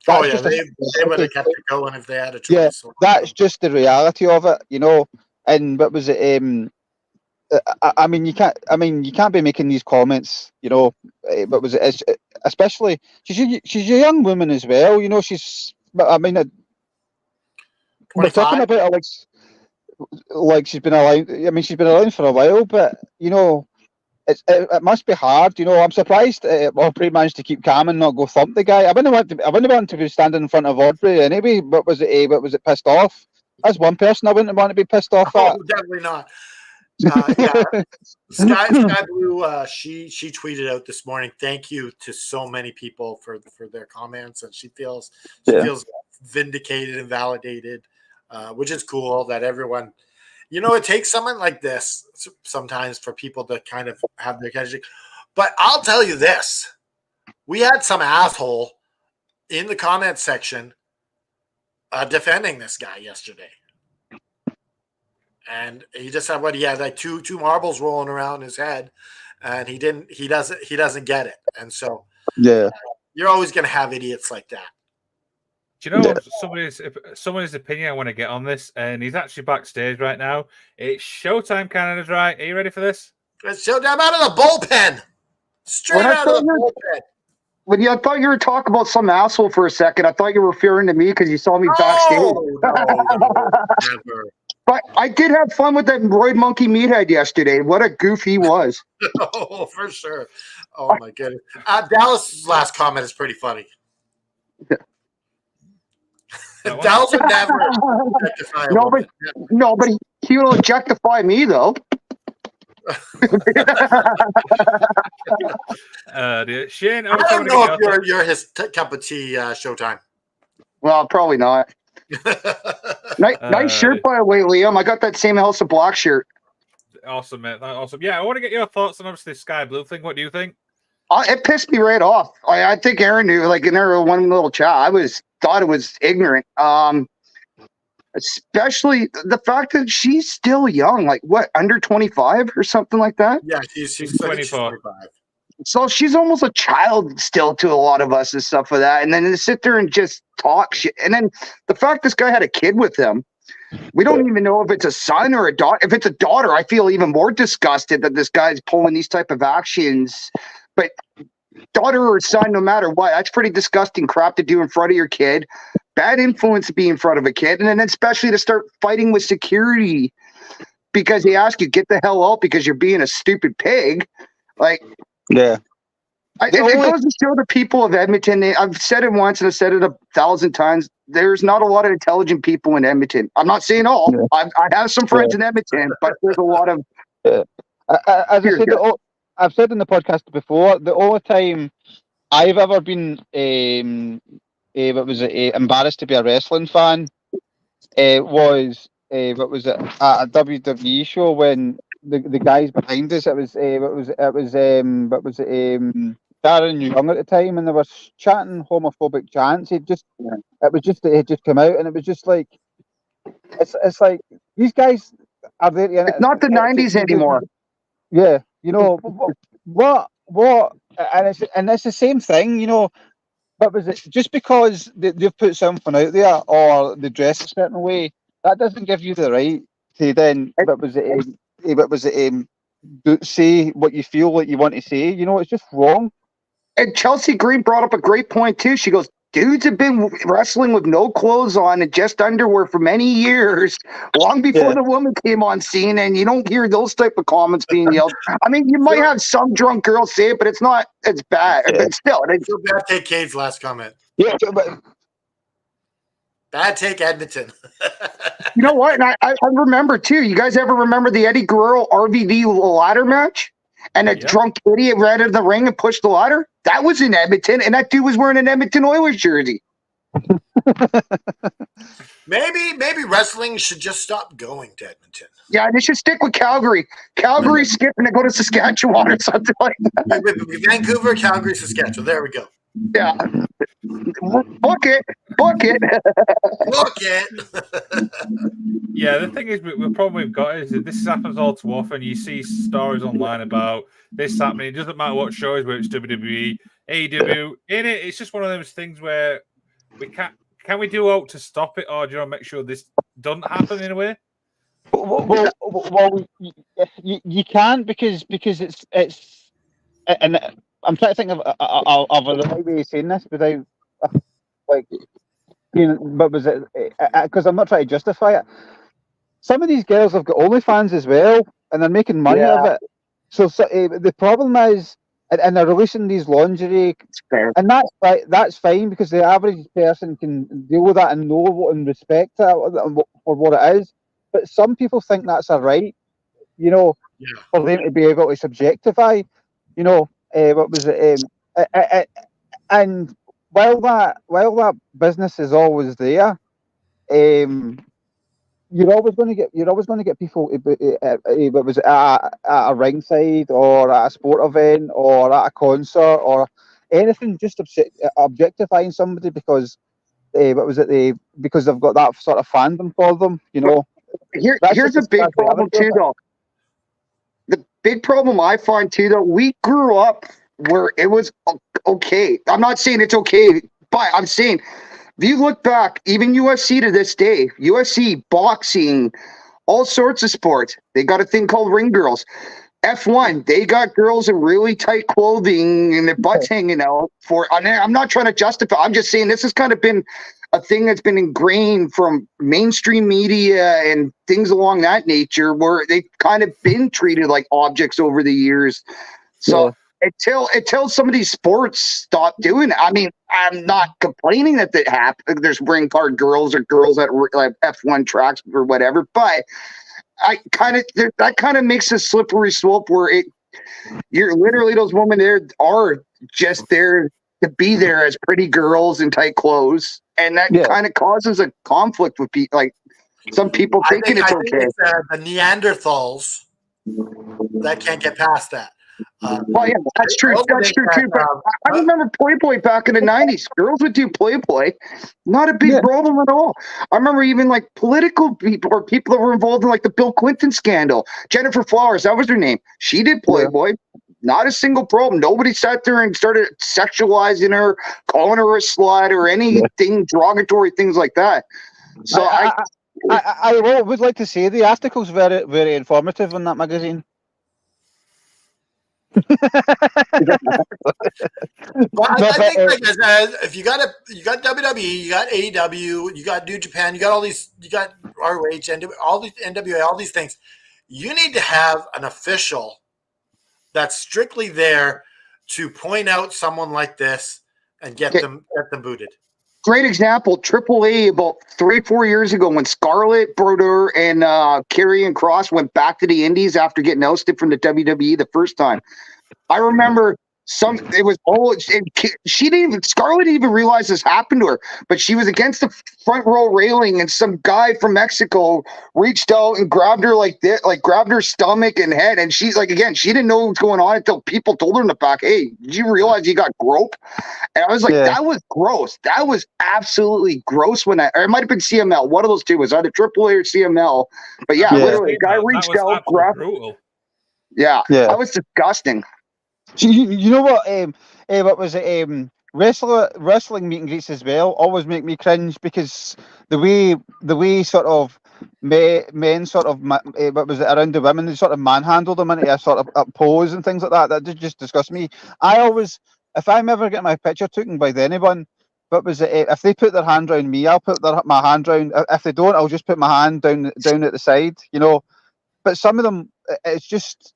That's they would have kept it going if they had a choice. Yeah, that's just the reality of it, And what was it? I mean, you can't be making these comments, But was it? Especially she's a young woman as well, She's, I mean, we're talking about her like she's been around. I mean, she's been around for a while, but it must be hard. I'm surprised Aubrey managed to keep calm and not go thump the guy. I wouldn't want to be standing in front of Aubrey anyway. But was it pissed off? That's one person I wouldn't want to be pissed off at. Definitely not. Yeah. Sky Blue, she tweeted out this morning, thank you to so many people for their comments, and she feels vindicated and validated, which is cool that everyone. It takes someone like this sometimes for people to kind of have their energy. But I'll tell you this. We had some asshole in the comment section defending this guy yesterday. And he just said he had like two marbles rolling around his head, and he doesn't get it. And so you're always going to have idiots like that. Do you know somebody's opinion I want to get on this? And he's actually backstage right now. It's Showtime Canada's right. Are you ready for this? It's Showtime out of the bullpen. Straight out of the bullpen. When I thought you were talking about some asshole for a second. I thought you were referring to me because you saw me backstage. No, never. But I did have fun with that Roid Monkey Meathead yesterday. What a goof he was. Oh, for sure. Oh, my goodness. Dallas' last comment is pretty funny. Dallas would never objectify a woman. No, but he will objectify me, though. Shane, I don't know if you're his cup of tea, Showtime. Well, probably not. Nice shirt, by the way, Liam. I got that same House of Black shirt. Awesome, mate. Awesome. Yeah, I want to get your thoughts on obviously the Sky Blue thing. What do you think? It pissed me right off. I think Aaron knew, like in their one little chat, thought it was ignorant. Especially the fact that she's still young, like what, under 25 or something like that? Yeah, she's 24. So she's almost a child still to a lot of us and stuff like that. And then to sit there and just talk shit. And then the fact this guy had a kid with him, we don't even know if it's a son or a daughter. If it's a daughter, I feel even more disgusted that this guy's pulling these type of actions. But daughter or son, no matter what, that's pretty disgusting crap to do in front of your kid. Bad influence to be in front of a kid. And then especially to start fighting with security because they ask you, get the hell out because you're being a stupid pig. Like, yeah. It goes to show the people of Edmonton. I've said it once and I've said it 1,000 times. There's not a lot of intelligent people in Edmonton. I'm not saying all. Yeah. I have some friends in Edmonton, but there's a lot of As I said, I've said in the podcast before, the only time I've ever been embarrassed to be a wrestling fan was at a WWE show when the guys behind us, Darren Young at the time, and they were chatting homophobic chants. It had just come out, and it was just like it's like these guys are there. It's not the '90s anymore. Yeah, what, and it's the same thing, But was it just because they've put something out there or they dress a certain way? That doesn't give you the right to then. Say what you feel like you want to say. It's just wrong. And Chelsea Green brought up a great point too. She goes, dudes have been wrestling with no clothes on and just underwear for many years, long before the woman came on scene, and you don't hear those type of comments being yelled. I mean, you might have some drunk girls say it, but it's bad. Yeah. But still, bad take Cade's last comment. Yeah, but bad take Edmonton. You know what? And I remember too. You guys ever remember the Eddie Guerrero RVD ladder match? And a drunk idiot ran into the ring and pushed the ladder? That was in Edmonton, and that dude was wearing an Edmonton Oilers jersey. Maybe wrestling should just stop going to Edmonton. Yeah, they should stick with Calgary. Calgary skipping to go to Saskatchewan or something like that. Vancouver, Calgary, Saskatchewan. There we go. Yeah. Book it. Book it. Yeah, the thing is, the problem we've got is that this happens all too often. You see stories online about this happening. It doesn't matter what show it is, whether it's WWE, AEW. It's just one of those things where we can't. Can we do out to stop it, or do you want to make sure this doesn't happen in a way? Well, you can't because it's and I'm trying to think of a right way of saying this without but was it because I'm not trying to justify it. Some of these girls have got OnlyFans as well, and they're making money out of it. So the problem is, and they're releasing these lingerie, and that's fine because the average person can deal with that and know and respect that for what it is. But some people think that's a right, for them to be able to subjectify, what was it? And while that business is always there, you're always going to get people was at a ringside or at a sport event or at a concert or anything, just objectifying somebody because because they've got that sort of fandom for them. Here's a big problem too, though. The big problem I find too, though, we grew up where it was okay. I'm not saying it's okay, but I'm saying, if you look back, even UFC to this day, UFC, boxing, all sorts of sports, they got a thing called ring girls. F1, they got girls in really tight clothing and their butts hanging out. I'm not trying to justify. I'm just saying this has kind of been a thing that's been ingrained from mainstream media and things along that nature, where they've kind of been treated like objects over the years. So until some of these sports stop doing it, I mean, I'm not complaining that there's ring card girls or girls at like F1 tracks or whatever, but that kind of makes a slippery slope where you're literally, those women there are just there to be there as pretty girls in tight clothes, and that kind of causes a conflict with people. Like some people thinking it's okay. It's the Neanderthals that can't get past that. Well, yeah, that's true. That's true too. But I remember Playboy back in the '90s. Girls would do Playboy, not a big problem at all. I remember even like political people or people that were involved in like the Bill Clinton scandal. Jennifer Flowers, that was her name. She did Playboy. Not a single problem. Nobody sat there and started sexualizing her, calling her a slut or anything derogatory, things like that. So I would like to say the article's very, very informative in that magazine. Well, I think if you got WWE, you got AEW, you got New Japan, you got all these, you got ROH, all these NWA, all these things. You need to have an official that's strictly there to point out someone like this and get them booted. Great example, AAA about 3-4 years ago when Scarlett, Broder, and Karrion Kross went back to the Indies after getting ousted from the WWE the first time. I remember she didn't even, Scarlett didn't even realize this happened to her, but she was against the front row railing and some guy from Mexico reached out and grabbed her like this, like grabbed her stomach and head. And she's like, again, she didn't know what was going on until people told her in the back, hey, did you realize you got groped? And I was like, that was gross. That was absolutely gross or it might've been CML. One of those two was either AAA or CML. But literally, the guy reached out, grabbed. Yeah, that was disgusting. You know what? What was it? Wrestling meet and greets as well always make me cringe because the way sort of men sort of what was it around the women, they sort of manhandle them into a sort of a pose and things like that. That just disgusts me. I always, if I'm ever getting my picture taken by anyone, what was it? If they put their hand around me, I'll put my hand round. If they don't, I'll just put my hand down at the side. You know, but some of them, it's just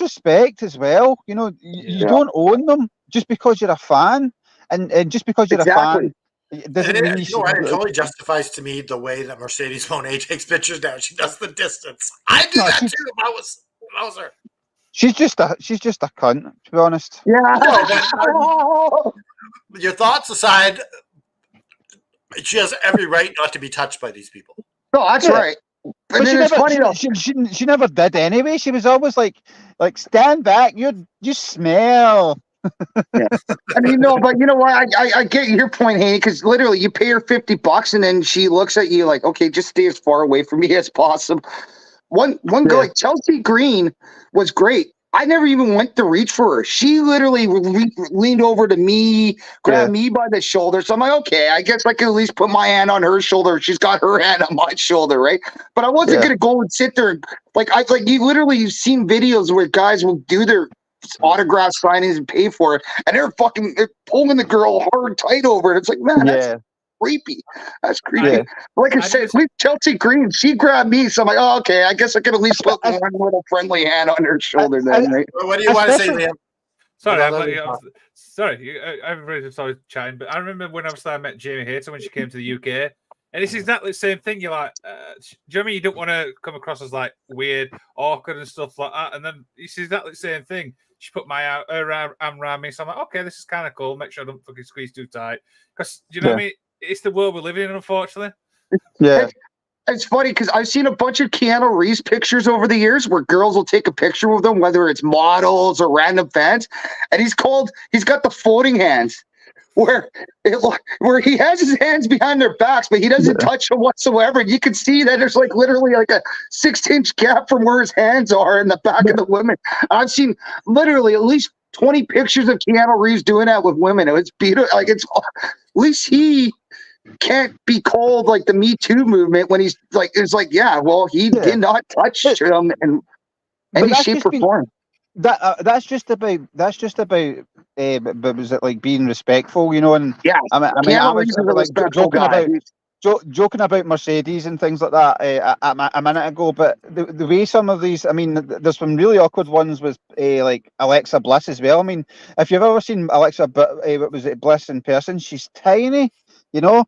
respect as well. You know, you don't own them just because you're a fan, and just because you're a fan, it doesn't mean you it totally justifies to me the way that Mercedes Moné takes pictures now. She does the distance. I do that too. If I was her. She's just a cunt, to be honest. Yeah. No, but your thoughts aside, she has every right not to be touched by these people. No, that's right. But she never did anyway. She was always like stand back. You smell. Yeah. I mean, no, but you know what? I get your point, Haney, because literally you pay her $50 and then she looks at you like, okay, just stay as far away from me as possible. One girl, like Chelsea Green, was great. I never even went to reach for her. She literally leaned over to me, grabbed me by the shoulder. So I'm like, okay, I guess I can at least put my hand on her shoulder. She's got her hand on my shoulder, right? But I wasn't gonna go and sit there and you've seen videos where guys will do their autograph signings and pay for it, and they're pulling the girl hard tight over it. It's like, man, that's creepy. That's creepy. Yeah. Like I said, Chelsea Green, she grabbed me, so I'm like, oh, okay, I guess I can at least put one little friendly hand on her shoulder. Right? What do you want to say, Liam? Sorry, everybody's always chatting, but I remember when I met Jamie Hayter when she came to the UK, and it's exactly the same thing. You're like, do you know what I mean? You don't want to come across as like weird, awkward, and stuff like that, and then it's exactly the same thing. She put her arm around me, so I'm like, okay, this is kind of cool. Make sure I don't fucking squeeze too tight, because do you know what I mean? It's the world we're living in, unfortunately. Yeah. It's funny because I've seen a bunch of Keanu Reeves pictures over the years where girls will take a picture with him, whether it's models or random fans, and he's got the floating hands where he has his hands behind their backs, but he doesn't touch them whatsoever. And you can see that there's literally a 6-inch gap from where his hands are in the back of the women. I've seen literally at least 20 pictures of Keanu Reeves doing that with women. It's beautiful. At least he can't be called like the Me Too movement when he's like, it's like, he did not touch them in any shape or form. That's just about but was it like being respectful, you know? And I was joking about Mercedes and things like that a minute ago, but the way some of these, I mean, there's some really awkward ones with like Alexa Bliss as well. I mean, if you've ever seen Alexa Bliss in person, she's tiny, you know.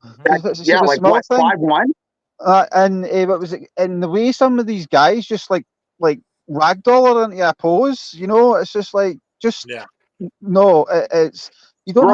She's a like small what, 5'1"? And what was it? And the way some of these guys just like ragdoll her into a pose, you know, it's just like no, it's you don't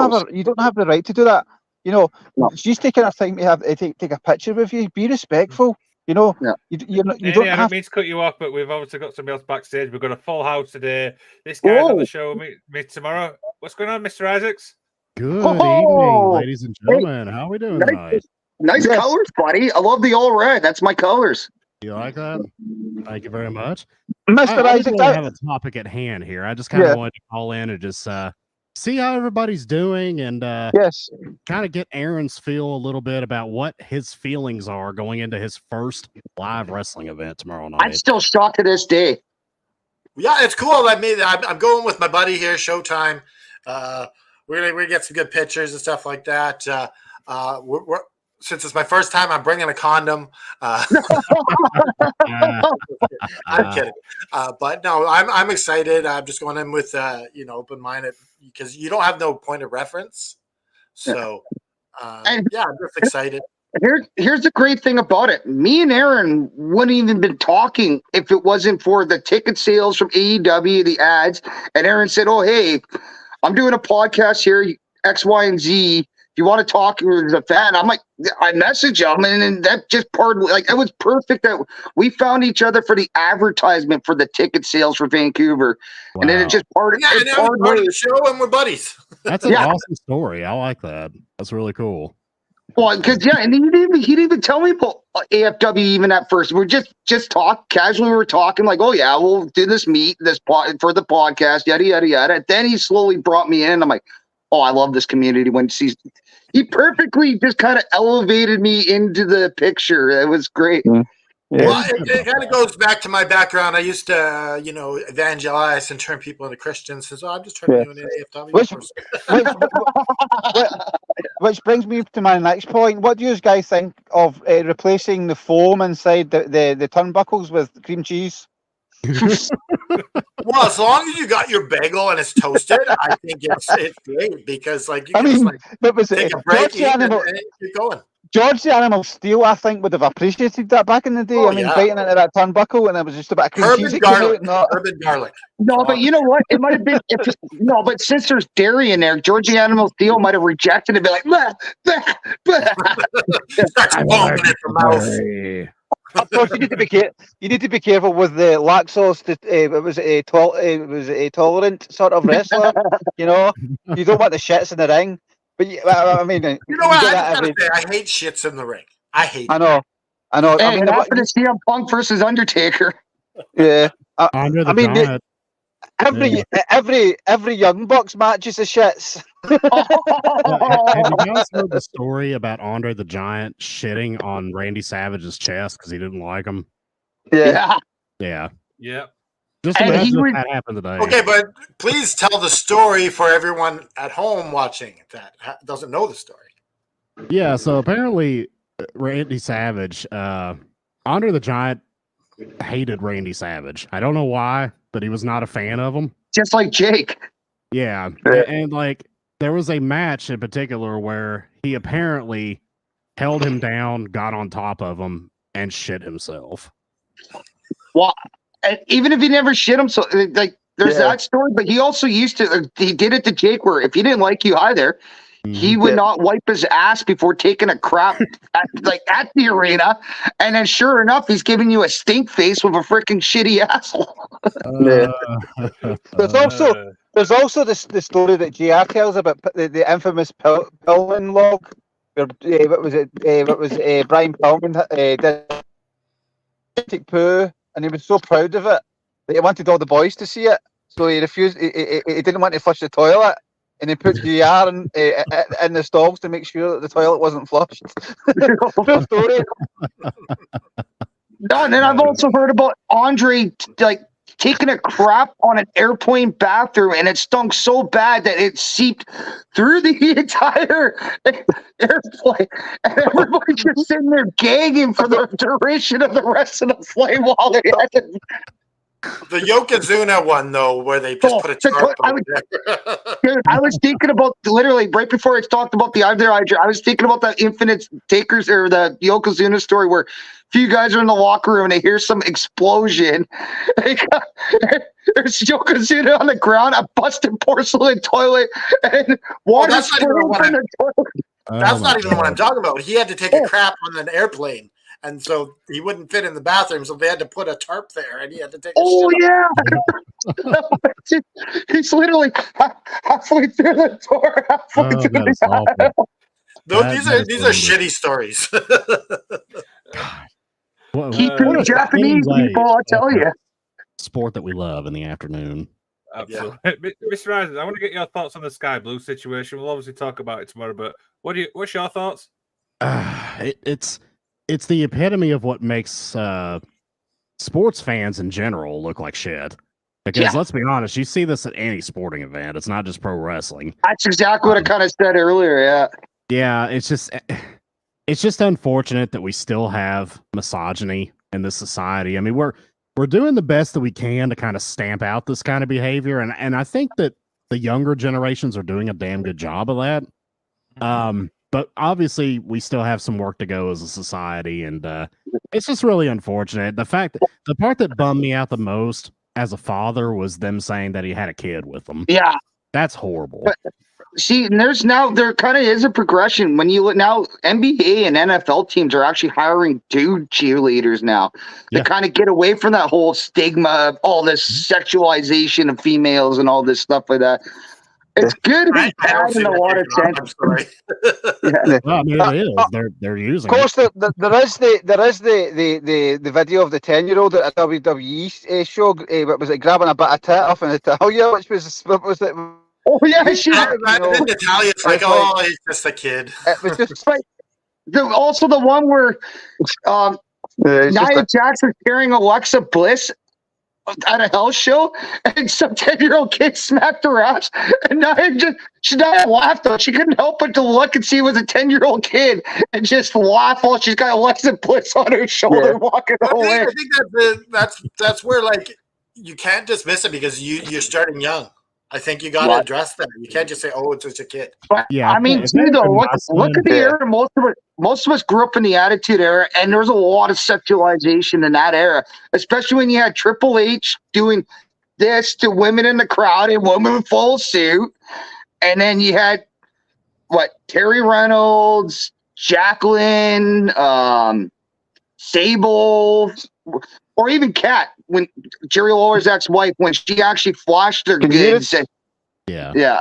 have the right to do that. You know, she's taking her time to take a picture with you. Be respectful. You know, you don't have. I don't mean to cut you off, but we've obviously got somebody else backstage. We've got a full house today. This guy's on the show me tomorrow. What's going on, Mr. Isaacs? Good evening, ladies and gentlemen. How are we doing tonight? Nice colors, buddy. I love the all red. That's my colors. You like that? Thank you very much. Mr. Isaacs, I have a topic at hand here. I just kind of wanted to call in and just see how everybody's doing and kind of get Aaron's feel a little bit about what his feelings are going into his first live wrestling event tomorrow night. I'm still shocked to this day. Yeah, it's cool. I'm going with my buddy here, Showtime. We're gonna get some good pictures and stuff like that. Since it's my first time, I'm bringing a condom. I'm kidding, but no, I'm excited. I'm just going in with open-minded because you don't have no point of reference. So And- yeah, I'm just excited. Here's the great thing about it. Me and Aaron wouldn't even been talking if it wasn't for the ticket sales from AEW, the ads. And Aaron said, "Oh, hey, I'm doing a podcast here, X, Y, and Z. If you want to talk as a fan," I'm like, I message him, and that just it was perfect that we found each other for the advertisement for the ticket sales for Vancouver, and then it just parted. Yeah, and now we're part of the show, and we're buddies. That's an awesome story. I like that. That's really cool. Well, because and he didn't even tell me about AFW even at first. We're just casually. We were talking like, "Oh yeah, we'll do this for the podcast, yada yada yada." And then he slowly brought me in. I'm like, "Oh, I love this community." He perfectly just kind of elevated me into the picture. It was great. Yeah. Well, it kind of goes back to my background. I used to, evangelize and turn people into Christians. So I'm just trying to do an AFW. Which brings me to my next point. What do you guys think of replacing the foam inside the turnbuckles with cream cheese? Well, as long as you got your bagel and it's toasted, I think it's great because, like, you can take a break, and keep going. George the Animal Steel, I think, would have appreciated that back in the day. Biting into that turnbuckle, and it was just a bit of cream cheese. Herb and garlic. No, but you know what? It might have been but since there's dairy in there, George the Animal Steel might have rejected it and be like, blah, blah, blah. Starts foaming at the mouth. Of course, you need to be careful with the lactose. It was a tolerant sort of wrestler. You don't want the shits in the ring. But I mean, you know what? I hate shits in the ring. I hate. I know. Hey, I mean, after the CM Punk versus Undertaker. Yeah. Andre the Giant. Every Young Bucks match is a shits. Have you guys heard the story about Andre the Giant shitting on Randy Savage's chest because he didn't like him? Yeah. Just imagine if that happened today. Okay, but please tell the story for everyone at home watching that doesn't know the story. Yeah, so apparently Randy Savage, Andre the Giant hated Randy Savage. I don't know why, but he was not a fan of him. Just like Jake. Yeah. And like there was a match in particular where he apparently held him down, got on top of him, and shit himself. Well, even if he never shit him, so like there's that story, but he also he did it to Jake where if he didn't like you either, he would not wipe his ass before taking a crap at the arena, and then sure enough, he's giving you a stink face with a freaking shitty asshole. There's also the story that JR tells about the infamous Pillman log. What was it? Brian Pillman did poo, and he was so proud of it that he wanted all the boys to see it. So he refused. He didn't want to flush the toilet. And he put GR in the stalls to make sure that the toilet wasn't flushed. True story. No, and then I've also heard about Andre taking a crap on an airplane bathroom, and it stunk so bad that it seeped through the entire airplane, and everybody just sitting there gagging for the duration of the rest of the flight while they had to. The Yokozuna one, though, where they just put a tarp over there. Dude, I was thinking about literally right before I talked about the other I was thinking about the Infinite Takers or the Yokozuna story where a few guys are in the locker room and they hear some explosion. There's Yokozuna on the ground, a busted porcelain toilet, and water spraying from the toilet. That's not even what I'm talking about. He had to take a crap on an airplane. And so he wouldn't fit in the bathroom, so they had to put a tarp there, and he had to take. He's literally halfway through the door. These are shitty stories. Keep the Japanese people, I'll tell you. Sport that we love in the afternoon. Absolutely, Mr. Rising. I want to get your thoughts on the Sky Blue situation. We'll obviously talk about it tomorrow, but what's your thoughts? It's the epitome of what makes sports fans in general look like shit. Because let's be honest, you see this at any sporting event. It's not just pro wrestling. That's exactly what I kind of said earlier. Yeah. Yeah, it's just unfortunate that we still have misogyny in this society. I mean, we're doing the best that we can to kind of stamp out this kind of behavior, and I think that the younger generations are doing a damn good job of that. but obviously we still have some work to go as a society, and it's just really unfortunate. The part that bummed me out the most as a father was them saying that he had a kid with them. Yeah, that's horrible. But, see, and there kind of is a progression when you look now. NBA and NFL teams are actually hiring dude cheerleaders now to kind of get away from that whole stigma of all this sexualization of females and all this stuff like that. It's good and bad in a lot of sense. Yeah. Well, I mean, it is. They're using. Of course, there is the video of the 10-year-old at a WWE show. What was it, grabbing a bit of tit off in Italia? What was it? Oh yeah, Natalia's like, oh, he's just a kid. It was just like also the one where Nia Jackson carrying Alexa Bliss at a house show, and some 10-year-old kid smacked her ass, and she laughed though. She couldn't help but to look and see it was a 10-year-old kid, and just laugh while she's got Alexa Bliss on her shoulder walking away. I think that's where like you can't dismiss it because you're starting young. I think you got to address that. You can't just say, "Oh, it's just a kid." But, yeah, I mean, too, though, look at the era. Most of us grew up in the Attitude Era, and there was a lot of sexualization in that era, especially when you had Triple H doing this to women in the crowd and women in full suit, and then you had Terry Reynolds, Jacqueline, Sable, or even Kat, when Jerry Lawler's ex-wife, when she actually flashed her goods. Yeah.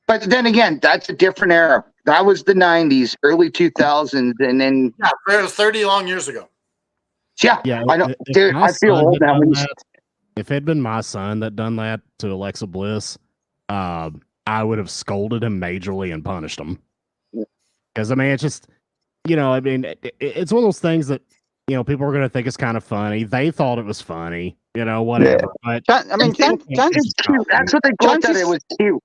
But then again, that's a different era. That was the 90s, early 2000s, and then... Yeah, it was 30 long years ago. Yeah, I know. Dude, I feel old now. If it had been my son that done that to Alexa Bliss, I would have scolded him majorly and punished him. Because, I mean, it's just... it's one of those things that people are going to think it's kind of funny. They thought it was funny, whatever. Yeah. But I mean, it's cute. That's what they thought that it was cute.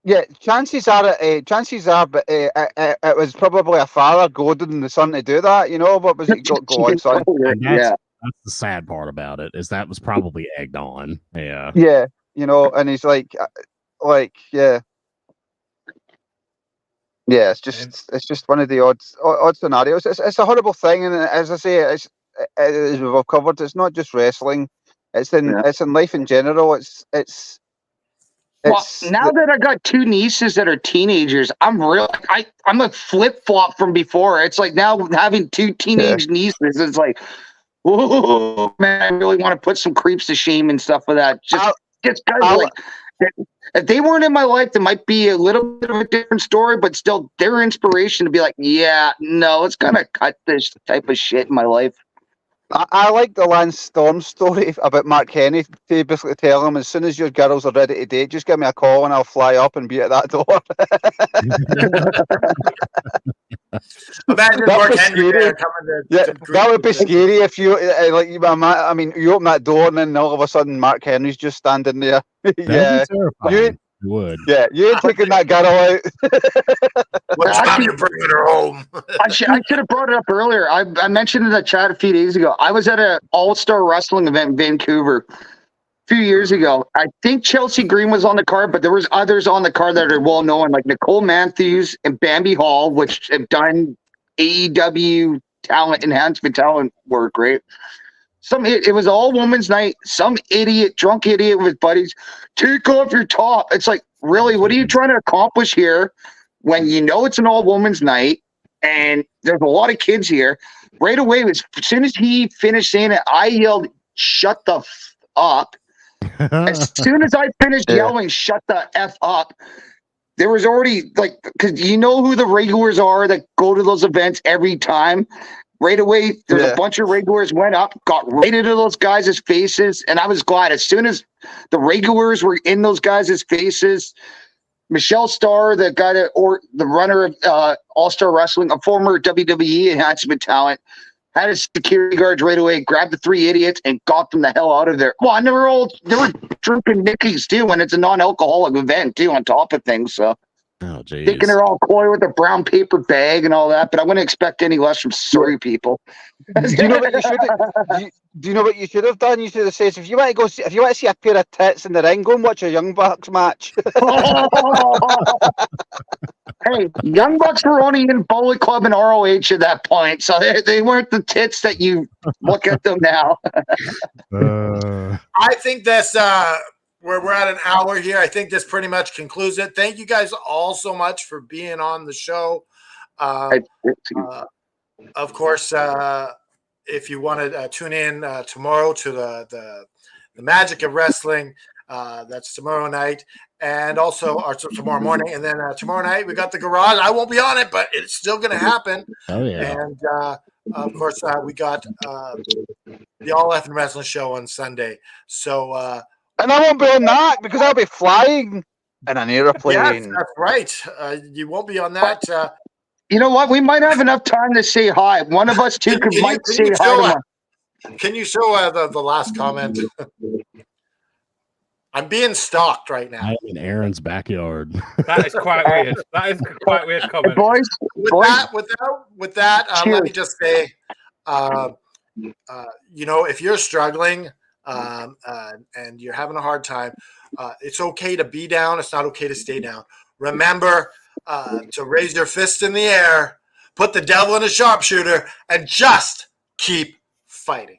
Yeah, chances are, but it was probably a father goading the son to do that. What was it? Go on, son. That's the sad part about it, is that was probably egged on. Yeah. Yeah, and he's like, yeah. Yeah, it's just one of the odd scenarios. It's a horrible thing, and as I say, as we've covered, it's not just wrestling. It's in life in general. Now that I got two nieces that are teenagers, I'm a flip flop from before. It's like now having two teenage nieces, it's like, whoa, man, I really want to put some creeps to shame and stuff with that. Just guys if they weren't in my life, there might be a little bit of a different story, but still their inspiration to be like, yeah, no, it's gonna cut this type of shit in my life. I like the Lance Storm story about Mark Henry to basically tell him, as soon as your girls are ready to date, just give me a call and I'll fly up and be at that door. Imagine Mark Henry coming to that would be scary if you you open that door and then all of a sudden Mark Henry's just standing there. Yeah, you would. Yeah, you ain't taking that girl out. What time you bringing her home? I should have brought it up earlier. I mentioned in the chat a few days ago. I was at an all-star wrestling event in Vancouver a few years ago. I think Chelsea Green was on the card, but there was others on the card that are well known, like Nicole Matthews and Bambi Hall, which have done AEW talent enhancement talent work, right? It was all women's night. Some drunk idiot with buddies, take off your top. It's like, really, what are you trying to accomplish here when you know it's an all women's night and there's a lot of kids here? Right away, as soon as he finished saying it, I yelled, "Shut the f up!" As soon as I finished yelling, "Shut the f up!" there was already because you know who the regulars are that go to those events every time. Right away, there's a bunch of regulars went up, got right into those guys' faces, and I was glad. As soon as the regulars were in those guys' faces, Michelle Starr, the guy the runner of All-Star Wrestling, a former WWE enhancement talent, had his security guards right away, grabbed the three idiots, and got them the hell out of there. Well, and they were drinking Nickies too, and it's a non-alcoholic event too, on top of things. So. Oh, geez. Thinking they're all coy with a brown paper bag and all that, but I wouldn't expect any less from sorry people. Do you know what you should have? Do you know what you should have done? You should have said, if you want to see a pair of tits in the ring, go and watch a Young Bucks match. Hey, Young Bucks were only in Bullet Club and ROH at that point, so they weren't the tits that you look at them now. I think that's we're at an hour here. I think this pretty much concludes it. Thank you guys all so much for being on the show. Of course, if you want to tune in tomorrow to the Magic of Wrestling, that's tomorrow night. And also tomorrow morning, and then tomorrow night we got the Garage. I won't be on it, but it's still going to happen. Oh yeah! And of course we got the All Effing Wrestling Show on Sunday. So and I won't be on that because I'll be flying in an airplane. Yes, that's right. You won't be on that. You know what? We might have enough time to say hi. One of us two might say hi. Can you show the last comment? I'm being stalked right now. I'm in Aaron's backyard. That is quite weird. That is quite weird comment. Boys, with that, let me just say, if you're struggling and you're having a hard time, it's okay to be down. It's not okay to stay down. Remember to raise your fist in the air, put the devil in a sharpshooter, and just keep fighting.